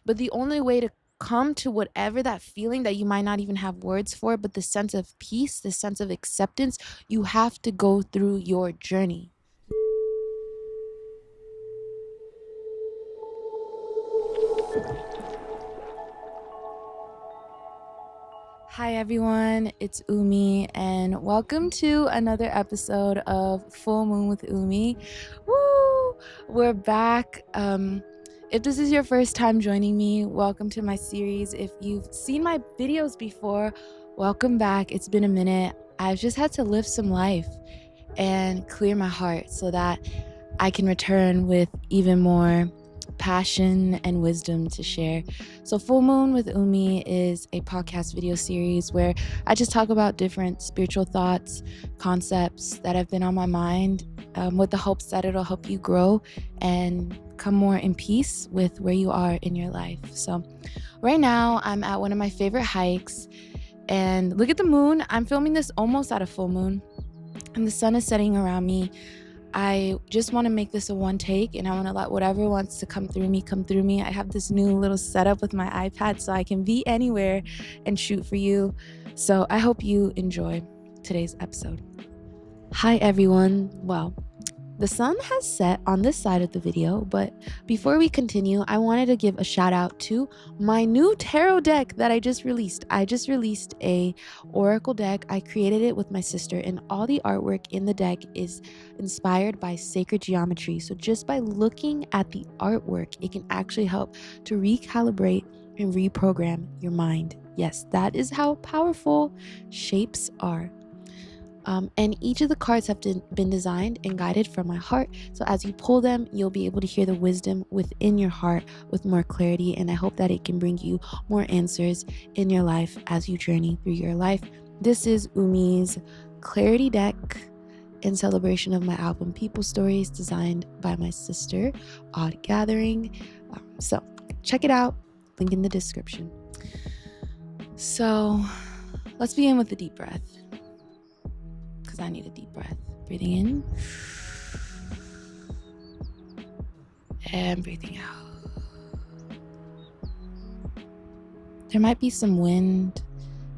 But the only way to come to whatever that feeling that you might not even have words for, but the sense of peace, the sense of acceptance, you have to go through your journey. Hi everyone, it's Umi, and welcome to another episode of Full Moon with Umi. Woo! We're back. If this is your first time joining me, welcome to my series. If you've seen my videos before, welcome back. It's been a minute. I've just had to live some life and clear my heart so that I can return with even more passion and wisdom to share. So Full Moon with Umi is a podcast video series where I just talk about different spiritual thoughts, concepts that have been on my mind, with the hopes that it'll help you grow and come more in peace with where you are in your life. So right now I'm at one of my favorite hikes, and look at the moon. I'm filming this almost at a full moon and the sun is setting around me. I just want to make this a one take, and I want to let whatever wants to come through me. I have this new little setup with my iPad so I can be anywhere and shoot for you. So I hope you enjoy today's episode. Hi everyone. Well, the sun has set on this side of the video, but before we continue, I wanted to give a shout out to my new tarot deck that I just released. I just released a oracle deck. I created it with my sister, and all the artwork in the deck is inspired by sacred geometry. So just by looking at the artwork, it can actually help to recalibrate and reprogram your mind. Yes, that is how powerful shapes are. And each of the cards have been designed and guided from my heart. So as you pull them, you'll be able to hear the wisdom within your heart with more clarity. And I hope that it can bring you more answers in your life as you journey through your life. This is Umi's Clarity deck in celebration of my album People Stories, designed by my sister, Odd Gathering. So check it out, link in the description. So let's begin with a deep breath. I need a deep breath. Breathing in and breathing out. There might be some wind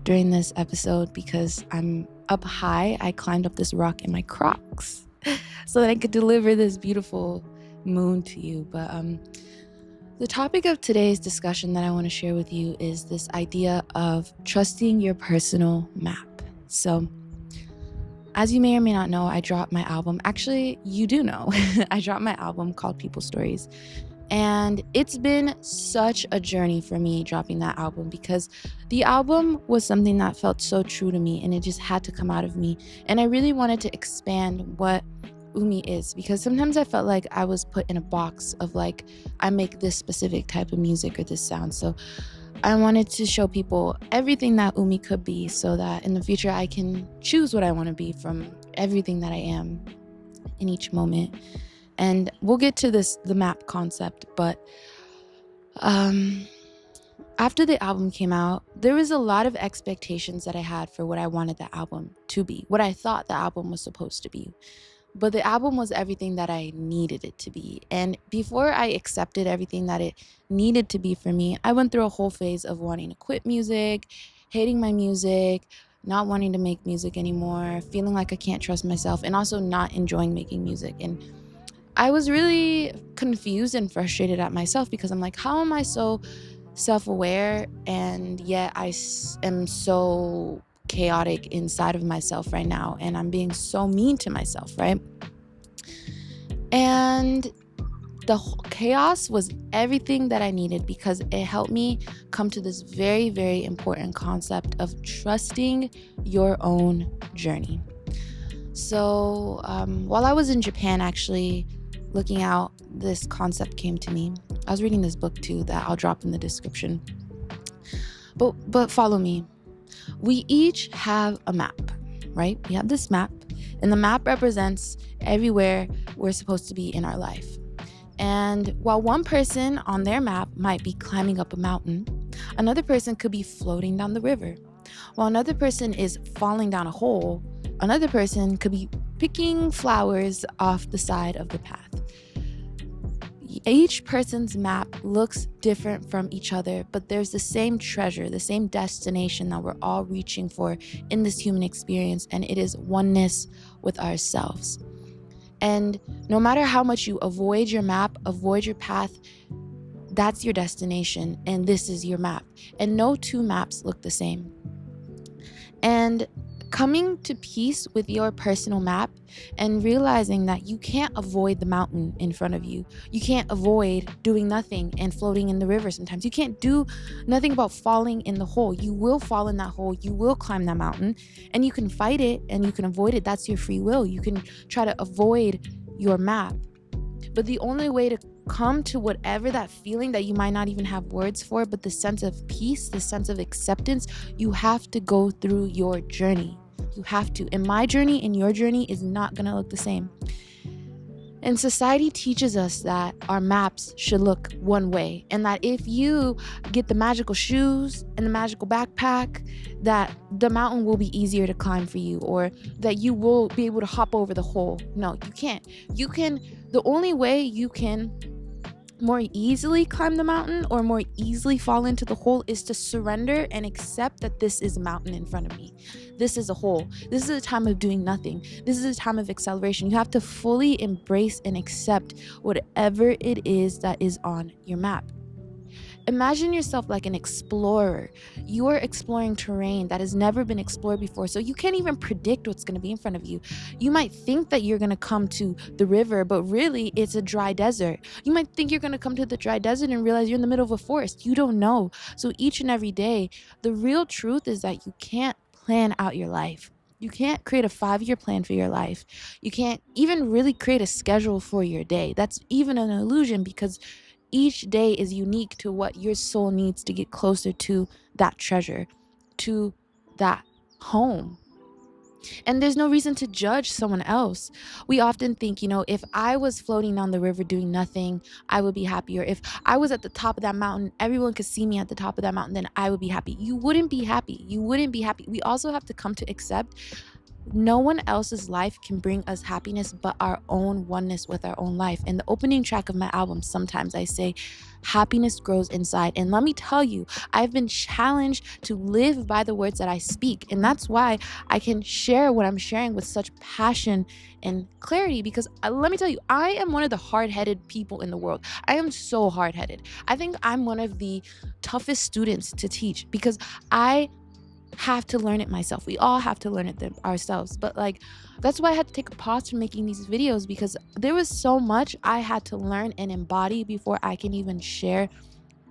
during this episode because I'm up high. I climbed up this rock in my Crocs so that I could deliver this beautiful moon to you. But the topic of today's discussion that I want to share with you is this idea of trusting your personal map. So as you may or may not know, I dropped my album. Actually, you do know. I dropped my album called People Stories. And it's been such a journey for me dropping that album, because the album was something that felt so true to me and it just had to come out of me. And I really wanted to expand what Umi is, because sometimes I felt like I was put in a box of like, I make this specific type of music or this sound. So I wanted to show people everything that Umi could be, so that in the future I can choose what I want to be from everything that I am in each moment. And we'll get to the map concept, but after the album came out, there was a lot of expectations that I had for what I wanted the album to be, what I thought the album was supposed to be. But the album was everything that I needed it to be. And before I accepted everything that it needed to be for me, I went through a whole phase of wanting to quit music, hating my music, not wanting to make music anymore, feeling like I can't trust myself, and also not enjoying making music. And I was really confused and frustrated at myself, because I'm like, how am I so self-aware and yet I am so chaotic inside of myself right now, and I'm being so mean to myself, right? And the whole chaos was everything that I needed, because it helped me come to this very, very important concept of trusting your own journey. So while I was in Japan, actually looking out, this concept came to me. I was reading this book too that I'll drop in the description. But follow me. We each have a map, right? We have this map, and the map represents everywhere we're supposed to be in our life. And while one person on their map might be climbing up a mountain, another person could be floating down the river. While another person is falling down a hole, another person could be picking flowers off the side of the path. Each person's map looks different from each other, but there's the same treasure, the same destination that we're all reaching for in this human experience, and it is oneness with ourselves. And no matter how much you avoid your map, avoid your path, that's your destination, and this is your map. And no two maps look the same. And coming to peace with your personal map and realizing that you can't avoid the mountain in front of you. You can't avoid doing nothing and floating in the river sometimes. You can't do nothing about falling in the hole. You will fall in that hole. You will climb that mountain, and you can fight it and you can avoid it. That's your free will. You can try to avoid your map. But the only way to come to whatever that feeling that you might not even have words for, but the sense of peace, the sense of acceptance, you have to go through your journey. You have to. And my journey and your journey is not going to look the same. And society teaches us that our maps should look one way, and that if you get the magical shoes and the magical backpack, that the mountain will be easier to climb for you, or that you will be able to hop over the hole. No, you can't. The only way you can more easily climb the mountain or more easily fall into the hole is to surrender and accept that this is a mountain in front of me. This is a hole. This is a time of doing nothing. This is a time of acceleration. You have to fully embrace and accept whatever it is that is on your map. Imagine yourself like an explorer. You are exploring terrain that has never been explored before, so you can't even predict what's going to be in front of you. You might think that you're going to come to the river, but really it's a dry desert. You might think you're going to come to the dry desert and realize you're in the middle of a forest. You don't know. So each and every day, the real truth is that you can't plan out your life. You can't create a 5-year plan for your life. You can't even really create a schedule for your day. That's even an illusion, because each day is unique to what your soul needs to get closer to that treasure, to that home. And there's no reason to judge someone else. We often think, if I was floating down the river doing nothing, I would be happier. If I was at the top of that mountain, everyone could see me at the top of that mountain, then I would be happy. You wouldn't be happy. You wouldn't be happy. We also have to come to accept no one else's life can bring us happiness but our own oneness with our own life. In the opening track of my album, sometimes I say, happiness grows inside. And let me tell you, I've been challenged to live by the words that I speak. And that's why I can share what I'm sharing with such passion and clarity, because let me tell you, I am one of the hard-headed people in the world. I am so hard-headed. I think I'm one of the toughest students to teach, because I have to learn it myself. We all have to learn it ourselves. But that's why I had to take a pause from making these videos, because there was so much I had to learn and embody before I can even share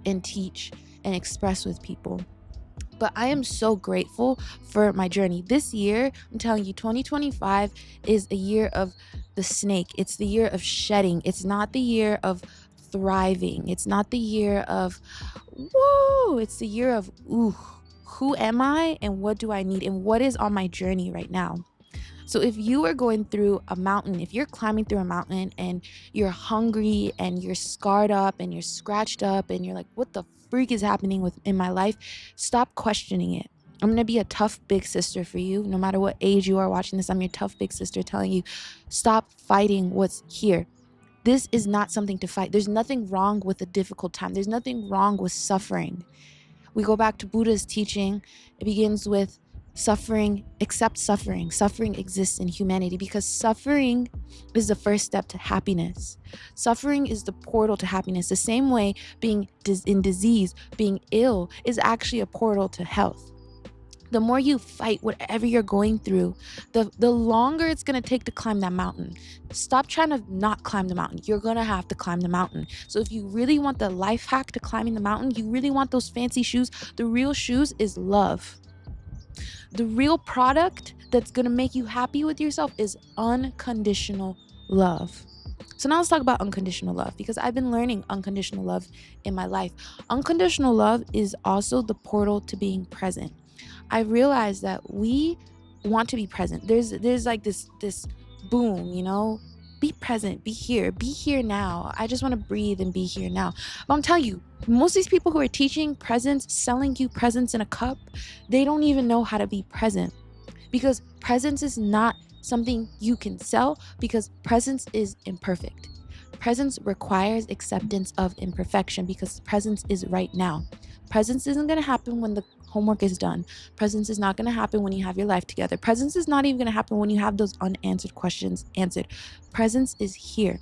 and teach and express with people. But I am so grateful for my journey. This year, I'm telling you, 2025 is a year of the snake. It's the year of shedding. It's not the year of thriving. It's not the year of, whoa. It's the year of, ooh. Who am I and what do I need and what is on my journey right now? So if you are going through a mountain, if you're climbing through a mountain and you're hungry and you're scarred up and you're scratched up and you're like, what the freak is happening in my life? Stop questioning it. I'm going to be a tough big sister for you. No matter what age you are watching this, I'm your tough big sister telling you, stop fighting what's here. This is not something to fight. There's nothing wrong with a difficult time. There's nothing wrong with suffering. We go back to Buddha's teaching. It begins with suffering. Accept suffering. Suffering exists in humanity because suffering is the first step to happiness. Suffering is the portal to happiness. The same way being in disease, being ill is actually a portal to health. The more you fight whatever you're going through, the longer it's going to take to climb that mountain. Stop trying to not climb the mountain. You're going to have to climb the mountain. So if you really want the life hack to climbing the mountain, you really want those fancy shoes, the real shoes is love. The real product that's going to make you happy with yourself is unconditional love. So now let's talk about unconditional love, because I've been learning unconditional love in my life. Unconditional love is also the portal to being present. I realized that we want to be present. There's like this boom, be present, be here now. I just want to breathe and be here now. But I'm telling you, most of these people who are teaching presence, selling you presents in a cup, they don't even know how to be present, because presence is not something you can sell, because presence is imperfect. Presence requires acceptance of imperfection because presence is right now. Presence isn't going to happen when the homework is done. Presence is not going to happen when you have your life together. Presence is not even going to happen when you have those unanswered questions answered. Presence is here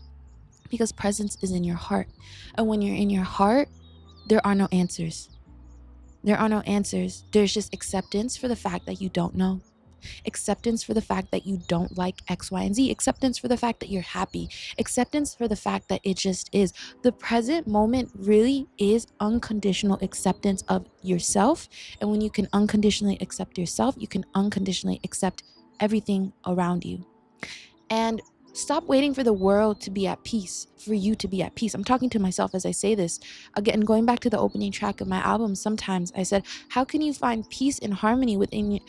because presence is in your heart. And when you're in your heart, there are no answers. There are no answers. There's just acceptance for the fact that you don't know. Acceptance for the fact that you don't like X, Y, and Z. Acceptance for the fact that you're happy. Acceptance for the fact that it just is. The present moment really is unconditional acceptance of yourself. And when you can unconditionally accept yourself, you can unconditionally accept everything around you. And stop waiting for the world to be at peace, for you to be at peace. I'm talking to myself as I say this. Again, going back to the opening track of my album, sometimes I said, how can you find peace and harmony within you?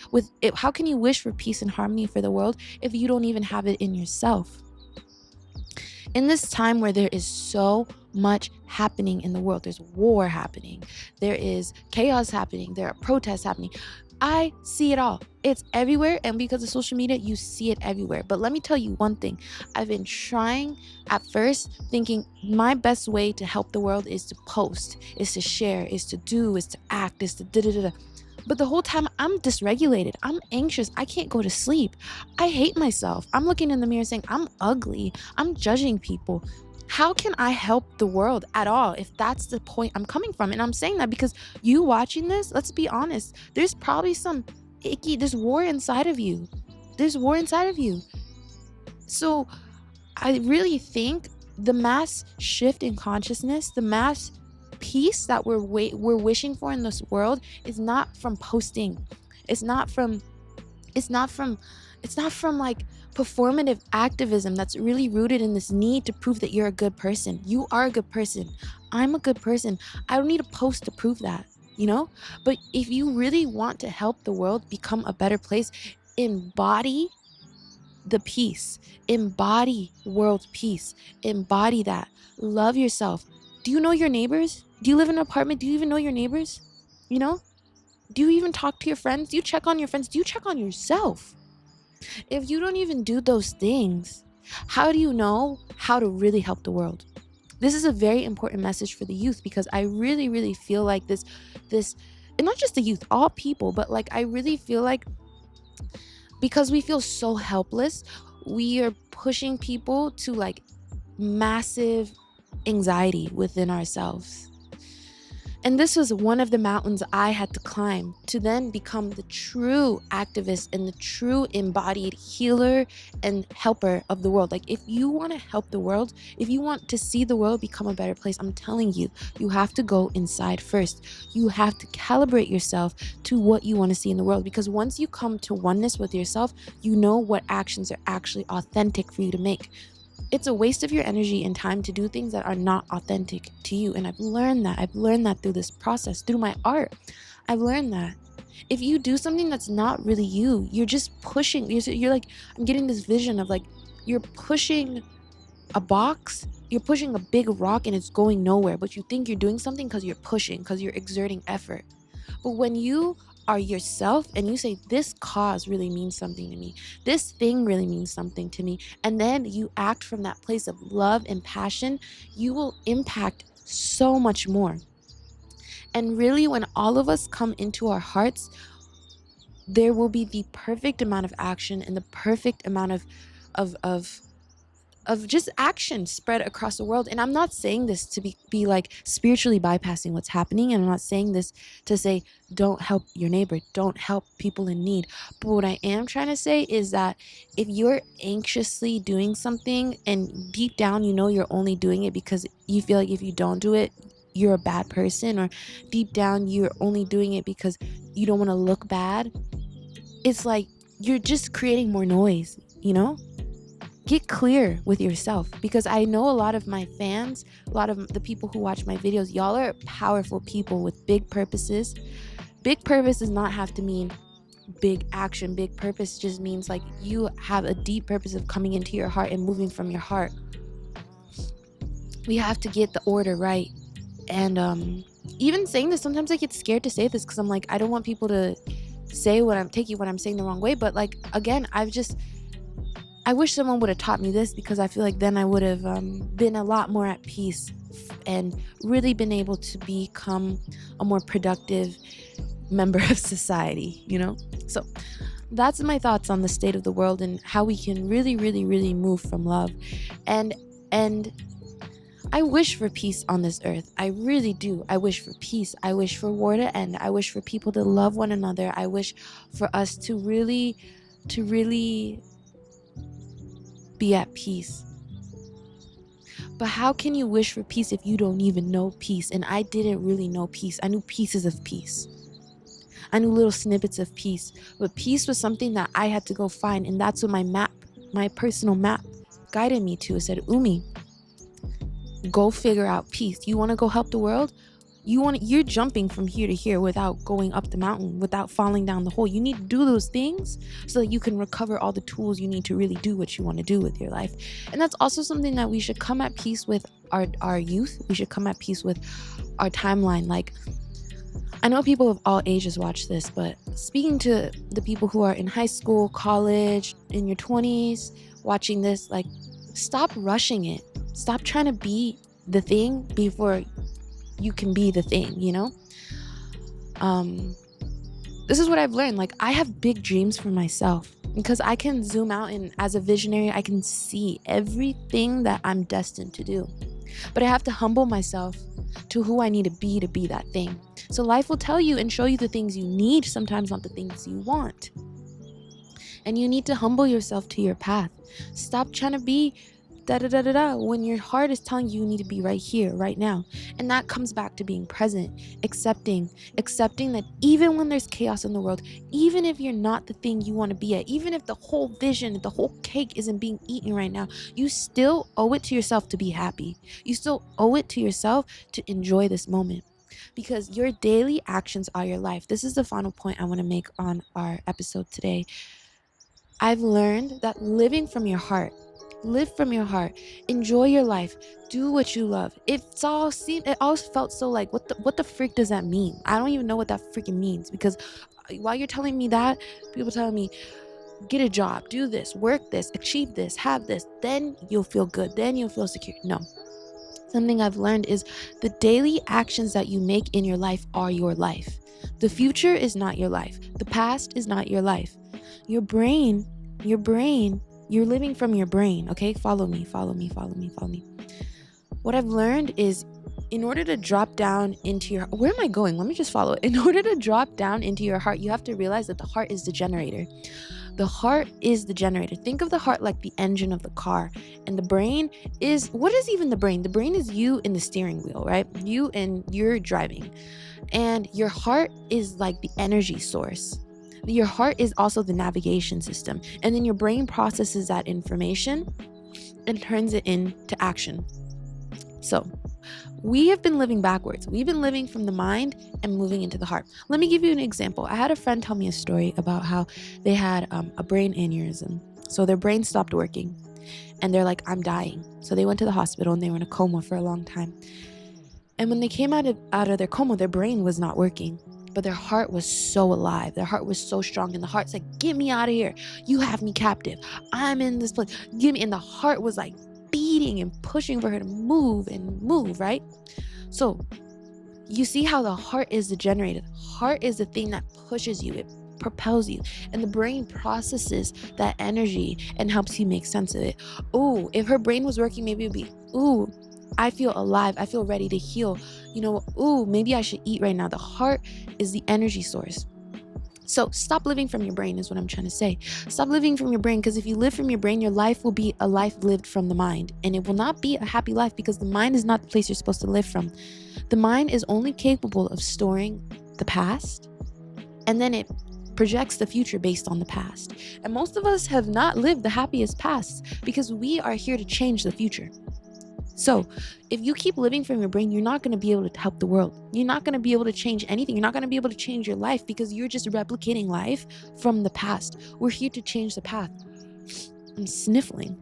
How can you wish for peace and harmony for the world if you don't even have it in yourself? In this time where there is so much happening in the world, there's war happening, there is chaos happening, there are protests happening. I see it all. It's everywhere. And because of social media, you see it everywhere. But let me tell you one thing. I've been trying at first, thinking my best way to help the world is to post, is to share, is to do, is to act, is to da-da-da-da. But the whole time I'm dysregulated. I'm anxious. I can't go to sleep. I hate myself. I'm looking in the mirror saying I'm ugly. I'm judging people. How can I help the world at all if that's the point I'm coming from? And I'm saying that because you watching this, let's be honest, there's probably some there's war inside of you. There's war inside of you. So I really think the mass shift in consciousness, the mass peace that we're wishing for in this world is not from posting. It's not from like performative activism that's really rooted in this need to prove that you're a good person. You are a good person. I'm a good person. I don't need a post to prove that, you know? But if you really want to help the world become a better place, embody the peace, embody world peace, embody that. Love yourself. Do you know your neighbors? Do you live in an apartment? Do you even know your neighbors? You know? Do you even talk to your friends? Do you check on your friends? Do you check on yourself? If you don't even do those things, how do you know how to really help the world? This is a very important message for the youth because I really, really feel like this, and not just the youth, all people, but like I really feel like because we feel so helpless, we are pushing people to like massive anxiety within ourselves. And this was one of the mountains I had to climb to then become the true activist and the true embodied healer and helper of the world. Like if you want to help the world, if you want to see the world become a better place, I'm telling you, you have to go inside first. You have to calibrate yourself to what you want to see in the world. Because once you come to oneness with yourself, you know what actions are actually authentic for you to make. It's a waste of your energy and time to do things that are not authentic to you. And I've learned that through this process, through my art. I've learned that if you do something that's not really you, you're just pushing. You're like, I'm getting this vision of like, you're pushing a box, you're pushing a big rock and it's going nowhere. But you think you're doing something because you're pushing, because you're exerting effort. But when you are yourself and you say, this cause really means something to me, this thing really means something to me, and then you act from that place of love and passion, you will impact so much more. And really, when all of us come into our hearts, there will be the perfect amount of action and the perfect amount of just action spread across the world. And I'm not saying this to be like spiritually bypassing what's happening. And I'm not saying this to say, don't help your neighbor, don't help people in need. But what I am trying to say is that if you're anxiously doing something and deep down, you know, you're only doing it because you feel like if you don't do it, you're a bad person, or deep down, you're only doing it because you don't want to look bad. It's like, you're just creating more noise, you know? Get clear with yourself, because I know a lot of my fans, a lot of the people who watch my videos, y'all are powerful people with big purposes. Big purpose does not have to mean big action. Big purpose just means like you have a deep purpose of coming into your heart and moving from your heart. We have to get the order right. And even saying this, sometimes I get scared to say this because I'm like, I don't want people to say what I'm saying the wrong way. But like, again, I wish someone would have taught me this, because I feel like then I would have been a lot more at peace and really been able to become a more productive member of society, So that's my thoughts on the state of the world and how we can really, really, really move from love. And I wish for peace on this earth. I really do. I wish for peace. I wish for war to end. I wish for people to love one another. I wish for us to really be at peace. But how can you wish for peace if you don't even know peace? And I didn't really know peace. I knew pieces of peace. I knew little snippets of peace. But peace was something that I had to go find. And that's what my personal map guided me to. It said, Umi, go figure out peace. You want to go help the world? You're jumping from here to here without going up the mountain, without falling down the hole. You need to do those things so that you can recover all the tools you need to really do what you want to do with your life. And that's also something that we should come at peace with our youth. We should come at peace with our timeline. Like, I know people of all ages watch this, but speaking to the people who are in high school, college, in your 20s, watching this, like, stop rushing it. Stop trying to be the thing before you can be the thing, This is what I've learned. Like, I have big dreams for myself because I can zoom out, and as a visionary, I can see everything that I'm destined to do. But I have to humble myself to who I need to be that thing. So life will tell you and show you the things you need, sometimes not the things you want. And you need to humble yourself to your path. Stop trying to be when your heart is telling you need to be right here, right now. And that comes back to being present, accepting that even when there's chaos in the world, even if you're not the thing you want to be at, even if the whole vision, the whole cake isn't being eaten right now, you still owe it to yourself to be happy. You still owe it to yourself to enjoy this moment, because your daily actions are your life. This is the final point I want to make on our episode today. I've learned that live from your heart, enjoy your life, do what you love. It always felt so like, what the freak does that mean? I don't even know what that freaking means, because while you're telling me that, people telling me, get a job, do this, work this, achieve this, have this, then you'll feel good, then you'll feel secure. No. Something I've learned is the daily actions that you make in your life are your life. The future is not your life. The past is not your life. Your brain, you're living from your brain, okay? Follow me. What I've learned is, in order to drop down into your... Where am I going? Let me just follow. In order to drop down into your heart, you have to realize that the heart is the generator. The heart is the generator. Think of the heart like the engine of the car. And the brain is... What is even the brain? The brain is you in the steering wheel, right? You and you're driving. And your heart is like the energy source. Your heart is also the navigation system. And then your brain processes that information and turns it into action. So we have been living backwards. We've been living from the mind and moving into the heart. Let me give you an example. I had a friend tell me a story about how they had a brain aneurysm. So their brain stopped working and they're like, I'm dying. So they went to the hospital and they were in a coma for a long time. And when they came out of their coma, their brain was not working. But their heart was so alive. Their heart was so strong. And the heart's like, get me out of here. You have me captive. I'm in this place. Give me. And the heart was like beating and pushing for her to move, right? So you see how the heart is the generator. The heart is the thing that pushes you. It propels you. And the brain processes that energy and helps you make sense of it. Ooh, if her brain was working, maybe it'd be, ooh, I feel alive. I feel ready to heal. Ooh, maybe I should eat right now. The heart is the energy source. So stop living from your brain is what I'm trying to say. Stop living from your brain, because if you live from your brain, your life will be a life lived from the mind. And it will not be a happy life, because the mind is not the place you're supposed to live from. The mind is only capable of storing the past, and then it projects the future based on the past. And most of us have not lived the happiest past, because we are here to change the future. So if you keep living from your brain, you're not going to be able to help the world. You're not going to be able to change anything. You're not going to be able to change your life, because you're just replicating life from the past. We're here to change the path. I'm sniffling.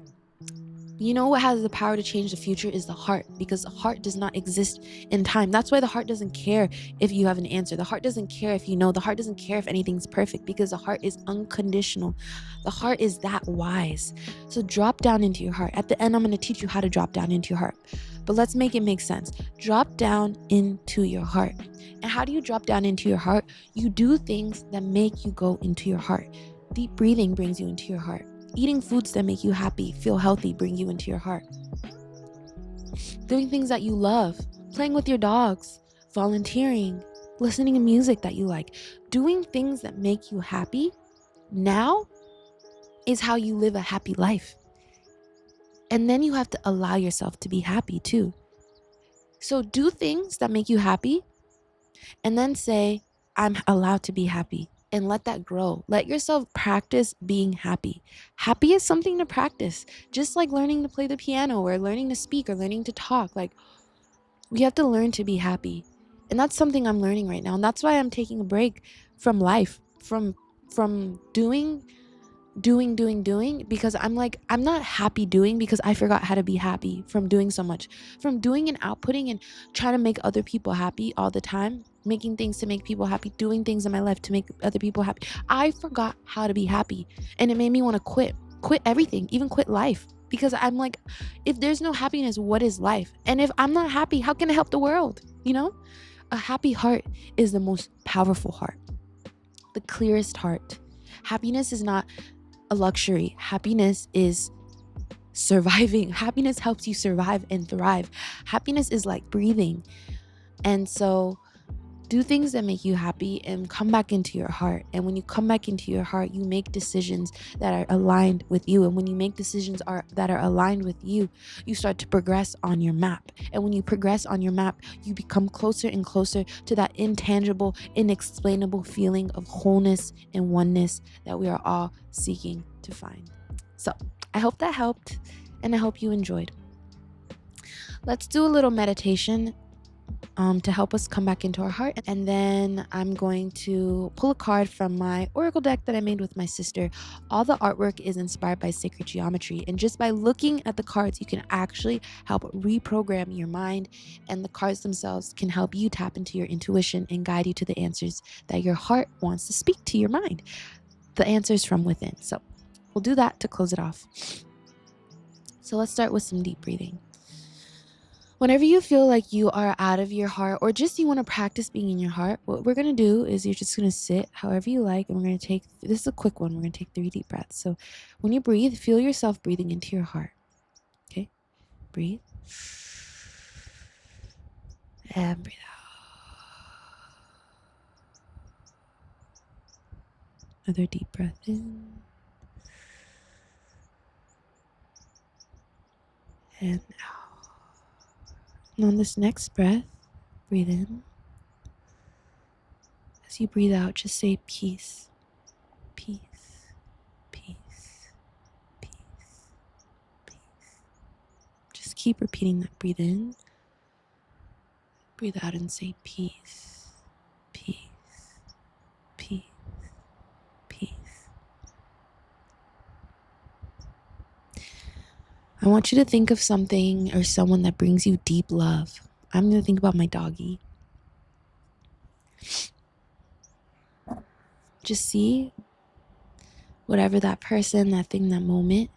You know what has the power to change the future is the heart, because the heart does not exist in time. That's why the heart doesn't care if you have an answer. The heart doesn't care if you know. The heart doesn't care if anything's perfect, because the heart is unconditional. The heart is that wise. So drop down into your heart. At the end, I'm going to teach you how to drop down into your heart. But let's make it make sense. Drop down into your heart. And how do you drop down into your heart? You do things that make you go into your heart. Deep breathing brings you into your heart. Eating foods that make you happy, feel healthy, bring you into your heart. Doing things that you love, playing with your dogs, volunteering, listening to music that you like, doing things that make you happy now is how you live a happy life. And then you have to allow yourself to be happy too. So do things that make you happy and then say, I'm allowed to be happy. And let that grow. Let yourself practice being happy. Happy is something to practice, just like learning to play the piano or learning to speak or learning to talk. Like, we have to learn to be happy. And that's something I'm learning right now. And that's why I'm taking a break from life, from doing, because I'm like, I'm not happy doing because I forgot how to be happy from doing so much, from doing and outputting and trying to make other people happy all the time, making things to make people happy, doing things in my life to make other people happy. I forgot how to be happy, and it made me want to quit everything, even quit life, because I'm like, if there's no happiness, what is life? And if I'm not happy, how can I help the world? You know, a happy heart is the most powerful heart, the clearest heart. Happiness is not a luxury. Happiness is surviving. Happiness helps you survive and thrive. Happiness is like breathing. And so do things that make you happy and come back into your heart. And when you come back into your heart, you make decisions that are aligned with you. And when you make decisions that are aligned with you, you start to progress on your map. And when you progress on your map, you become closer and closer to that intangible, inexplainable feeling of wholeness and oneness that we are all seeking to find. So I hope that helped, and I hope you enjoyed. Let's do a little meditation to help us come back into our heart. And then I'm going to pull a card from my oracle deck that I made with my sister. All the artwork is inspired by sacred geometry. And just by looking at the cards, you can actually help reprogram your mind. And the cards themselves can help you tap into your intuition and guide you to the answers that your heart wants to speak to your mind. The answers from within. So we'll do that to close it off. So let's start with some deep breathing. Whenever you feel like you are out of your heart, or just you want to practice being in your heart, what we're going to do is you're just going to sit however you like, and we're going to take, this is a quick one, we're going to take 3 deep breaths. So when you breathe, feel yourself breathing into your heart. Okay? Breathe. And breathe out. Another deep breath in. And out. And on this next breath, breathe in. As you breathe out, just say peace, peace, peace, peace, peace. Just keep repeating that. Breathe in, breathe out, and say peace, peace, peace, peace. I want you to think of something or someone that brings you deep love. I'm going to think about my doggy. Just see whatever that person, that thing, that moment.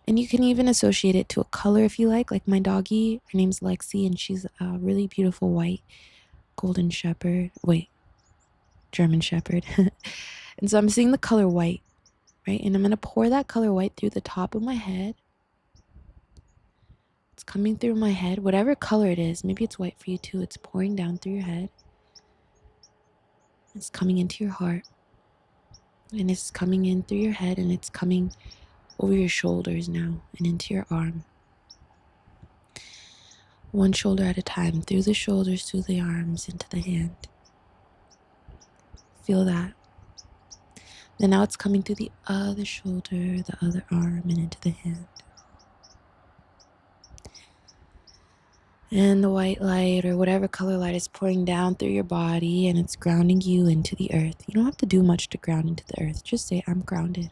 And you can even associate it to a color if you like my doggy. Her name's Lexi, and she's a really beautiful white golden shepherd. German shepherd. And so I'm seeing the color white, right? And I'm going to pour that color white through the top of my head. It's coming through my head, whatever color it is. Maybe it's white for you too. It's pouring down through your head. It's coming into your heart. And it's coming in through your head, and it's coming over your shoulders now and into your arm. One shoulder at a time, through the shoulders, through the arms, into the hand. Feel that. Then now it's coming through the other shoulder, the other arm, and into the hand. And the white light or whatever color light is pouring down through your body and it's grounding you into the earth. You don't have to do much to ground into the earth. Just say, I'm grounded.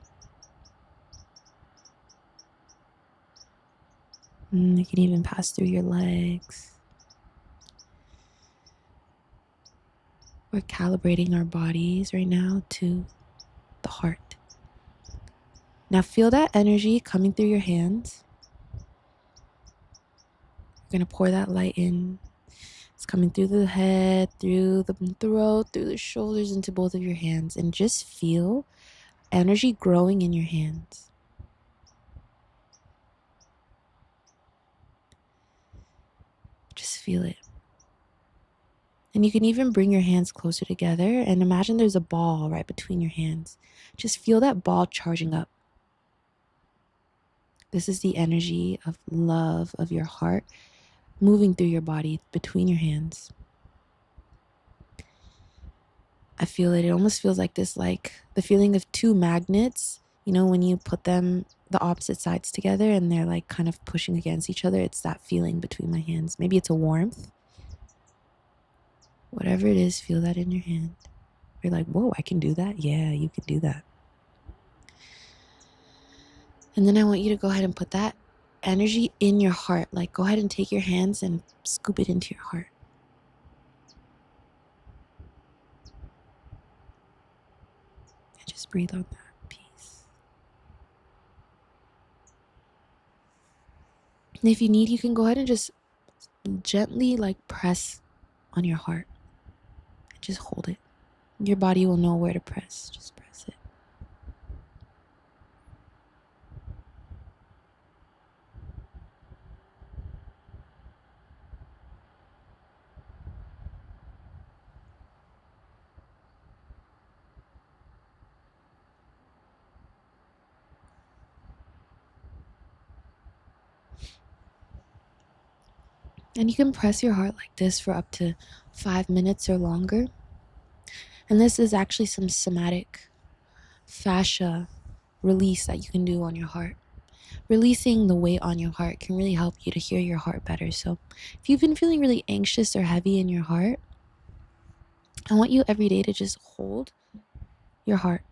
And it can even pass through your legs. We're calibrating our bodies right now to the heart. Now feel that energy coming through your hands. We're going to pour that light in. It's coming through the head, through the throat, through the shoulders, into both of your hands. And just feel energy growing in your hands. Just feel it. And you can even bring your hands closer together and imagine there's a ball right between your hands. Just feel that ball charging up. This is the energy of love of your heart moving through your body between your hands. I feel it. It almost feels like this, like the feeling of two magnets, you know, when you put them the opposite sides together and they're like kind of pushing against each other. It's that feeling between my hands. Maybe it's a warmth. Whatever it is, feel that in your hand. You're like, whoa, I can do that? Yeah, you can do that. And then I want you to go ahead and put that energy in your heart. Like, go ahead and take your hands and scoop it into your heart. And just breathe on that peace. And if you need, you can go ahead and just gently like press on your heart. And just hold it. Your body will know where to press. Just press it. And you can press your heart like this for up to 5 minutes or longer. And this is actually some somatic fascia release that you can do on your heart. Releasing the weight on your heart can really help you to hear your heart better. So if you've been feeling really anxious or heavy in your heart, I want you every day to just hold your heart,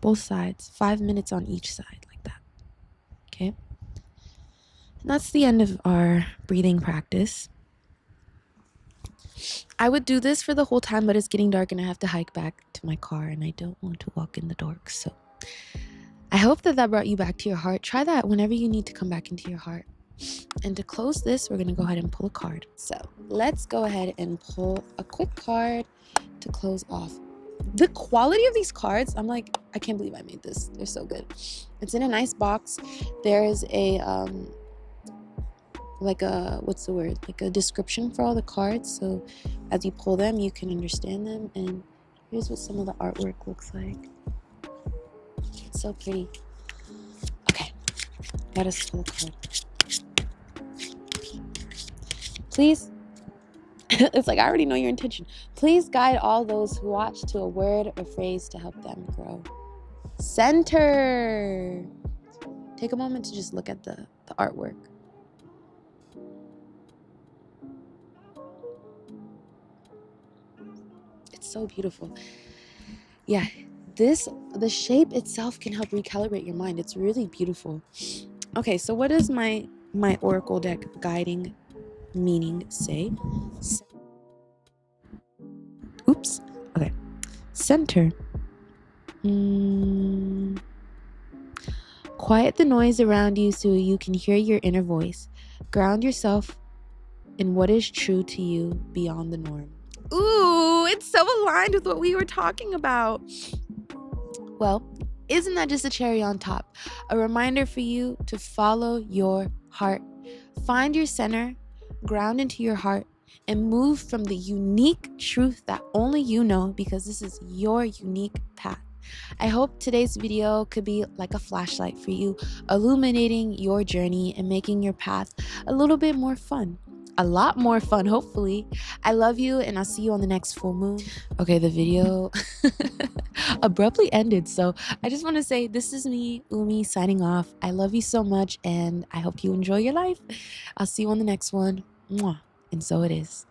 both sides, 5 minutes on each side like that. Okay? And that's the end of our breathing practice. I would do this for the whole time, but it's getting dark and I have to hike back to my car and I don't want to walk in the dark. So I hope that brought you back to your heart. Try that whenever you need to come back into your heart. And to close this, we're going to go ahead and pull a card. So let's go ahead and pull a quick card to close off. The quality of these cards, I'm like, I can't believe I made this. They're so good. It's in a nice box. There is a like a description for all the cards, so as you pull them you can understand them. And here's what some of the artwork looks like. It's so pretty. Okay, let us pull a card. Please, it's like I already know your intention. Please guide all those who watch to a word or phrase to help them grow. Center. Take a moment to just look at the artwork. It's so beautiful. Yeah, the shape itself can help recalibrate your mind. It's really beautiful. Okay, so what does my oracle deck guiding meaning say? Oops. Okay. Center. Quiet the noise around you so you can hear your inner voice. Ground yourself in what is true to you beyond the norm. Ooh, it's so aligned with what we were talking about. Well, isn't that just a cherry on top? A reminder for you to follow your heart. Find your center, ground into your heart, and move from the unique truth that only you know, because this is your unique path. I hope today's video could be like a flashlight for you, illuminating your journey and making your path a little bit more fun. A lot more fun, hopefully. I love you, and I'll see you on the next full moon. Okay, the video abruptly ended, so I just want to say this is me, Umi, signing off. I love you so much, and I hope you enjoy your life. I'll see you on the next one. Mwah. And so it is.